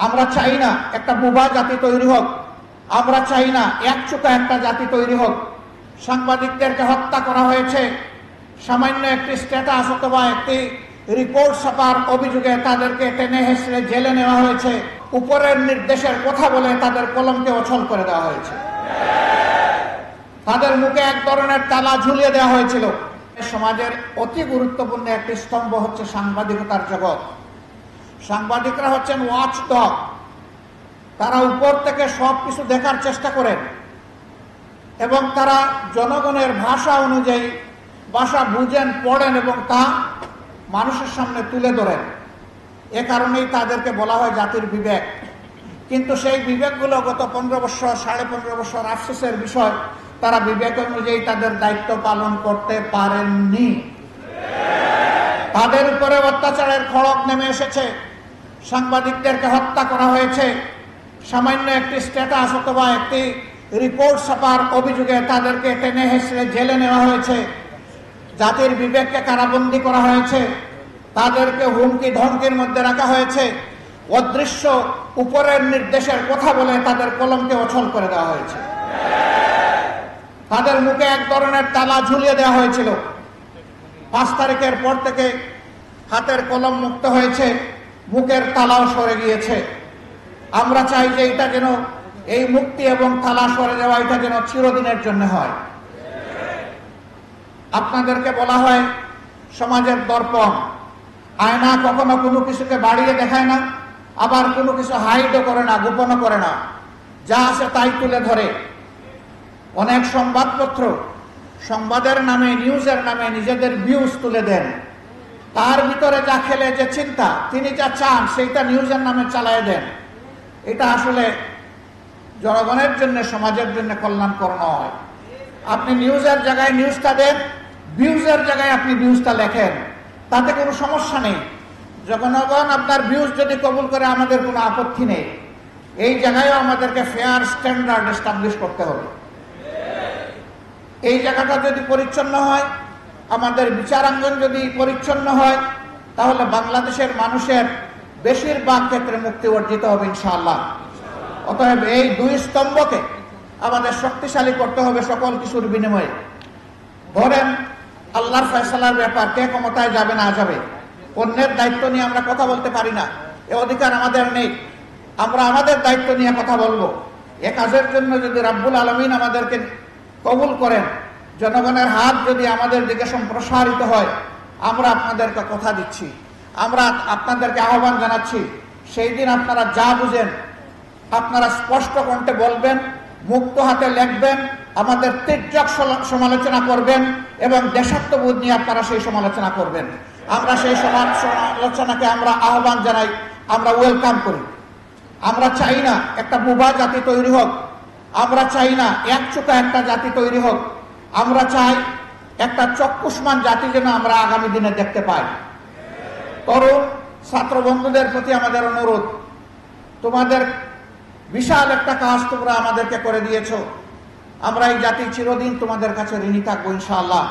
আমরা চাই না একটা বোবা জাতি তৈরি হোক, আমরা চাই না একচোখা একটা জাতি তৈরি হোক। সাংবাদিকদেরকে হত্যা করা হয়েছে সামান্য একটি স্ট্যাটাস অথবা একটি রিপোর্ট ছাপার অভিযোগে তাদেরকে টেনে হেসড়ে জেলে নেওয়া হয়েছে। উপরের নির্দেশের কথা বলে তাদের কলমকে অচল করে দেওয়া হয়েছে। তাদের মুখে এক ধরনের তালা ঝুলিয়ে দেওয়া হয়েছিল। সমাজের অতি গুরুত্বপূর্ণ একটি স্তম্ভ হচ্ছে সাংবাদিকতার জগৎ। সাংবাদিকরা হচ্ছেন ওয়াচডগ। তারা উপর থেকে সবকিছু দেখার চেষ্টা করেন এবং তারা জনগণের ভাষা অনুযায়ী ভাষা বুঝেন, পড়েন এবং তা মানুষের সামনে তুলে ধরেন। এ কারণেই তাদেরকে বলা হয় জাতির বিবেক। কিন্তু সেই বিবেকগুলো গত 15 বছর 15.5 বছর আফসোসের বিষয়, তারা বিবেক অনুযায়ী তাদের দায়িত্ব পালন করতে পারেননি। তাদের উপরে অত্যাচারের খড়গ নেমে এসেছে। সাংবাদিকদেরকে হত্যা করা হয়েছে সামান্য একটি স্ট্যাটাস অথবা একটি রিপোর্ট ছাপার অভিযোগে তাদেরকে টেনে হেসড়ে জেলে নেওয়া হয়েছে। জাতির বিবেককে কারাবন্দী করা হয়েছে। তাদেরকে হুমকি ধমকির মধ্যে রাখা হয়েছে। অদৃশ্য উপরের নির্দেশের কথা বলে তাদের কলমকে অচল করে দেওয়া হয়েছে। তাদের মুখে এক ধরনের তালা ঝুলিয়ে দেওয়া হয়েছিল। 5 তারিখের পর থেকে হাতের কলম মুক্ত হয়েছে, মুখের তালাও সরে গিয়েছে। আমরা চাই যে এটা যেন, এই মুক্তি এবং তালা সরে যাওয়া এটা যেন চিরদিনের জন্য হয়। আপনাদেরকে বলা হয় সমাজের দর্পণ। আয়না কখনো কোনো কিছুকে বাড়িয়ে দেখায় না, আবার কোনো কিছু হাইডও করে না, গোপনও করে না, যা আছে তাই তুলে ধরে। অনেক সংবাদপত্র সংবাদের নামে, নিউজের নামে নিজেদের ভিউজ তুলে দেন। তার ভিতরে যা খেলে যে চিন্তা, তিনি যা চান সেইটা নিউজের নামে চালায় দেন। এটা আসলে জনগণের জন্য, সমাজের জন্য কল্যাণকর নয়। আপনি নিউজের জায়গায় নিউজটা দেন, ভিউজের জায়গায় আপনি ভিউজটা লেখেন, তাতে কোনো সমস্যা নেই। জনগণ আপনার ভিউজ যদি কবুল করে আমাদের কোনো আপত্তি নেই। এই জায়গায়ও আমাদেরকে ফেয়ার স্ট্যান্ডার্ড এস্টাবলিশ করতে হবে। এই জায়গাটা যদি পরিচ্ছন্ন হয়, আমাদের বিচারাঙ্গন যদি পরিচ্ছন্ন হয়, তাহলে বাংলাদেশের মানুষের বেশিরভাগ ক্ষেত্রে মুক্তি অর্জিত হবে ইনশাআল্লাহ। অতএব এই 2 স্তম্ভকে আমাদের শক্তিশালী করতে হবে সকল কিছুর বিনিময়ে। ধরেন আল্লাহর ফয়সালার ব্যাপার, কে ক্ষমতায় যাবে না যাবে, অন্যের দায়িত্ব নিয়ে আমরা কথা বলতে পারি না, এ অধিকার আমাদের নেই। আমরা আমাদের দায়িত্ব নিয়ে কথা বলবো। এ কাজের জন্য যদি রাব্বুল আলামিন আমাদেরকে কবুল করেন, জনগণের হাত যদি আমাদের দিকে সম্প্রসারিত হয়, আমরা আপনাদেরকে কথা দিচ্ছি, আমরা আপনাদেরকে আহ্বান জানাচ্ছি, সেই দিন আপনারা যা বুঝেন আপনারা স্পষ্ট কণ্ঠে বলবেন, মুক্ত হাতে লিখবেন, আমাদের তীর্যক সমালোচনা করবেন এবং দেশাত্মবোধ নিয়ে আপনারা সেই সমালোচনা করবেন। আমরা সেই সমালোচনাকে আমরা আহ্বান জানাই, আমরা ওয়েলকাম করি। আমরা চাই না একটা বোবা জাতি তৈরি হোক, আমরা চাই না একচোখা একটা জাতি তৈরি হোক। আমরা চাই একটা চক্ষুষ্মান জাতি যেন আমরা আগামী দিনে দেখতে পাই। তরুণ ছাত্র বন্ধুদের প্রতি আমাদের অনুরোধ, তোমাদের বিশাল একটা কাজ তোমরা আমাদেরকে করে দিয়েছো। আমরা এই জাতি চিরদিন তোমাদের কাছে ঋণী থাকবো ইনশাআল্লাহ।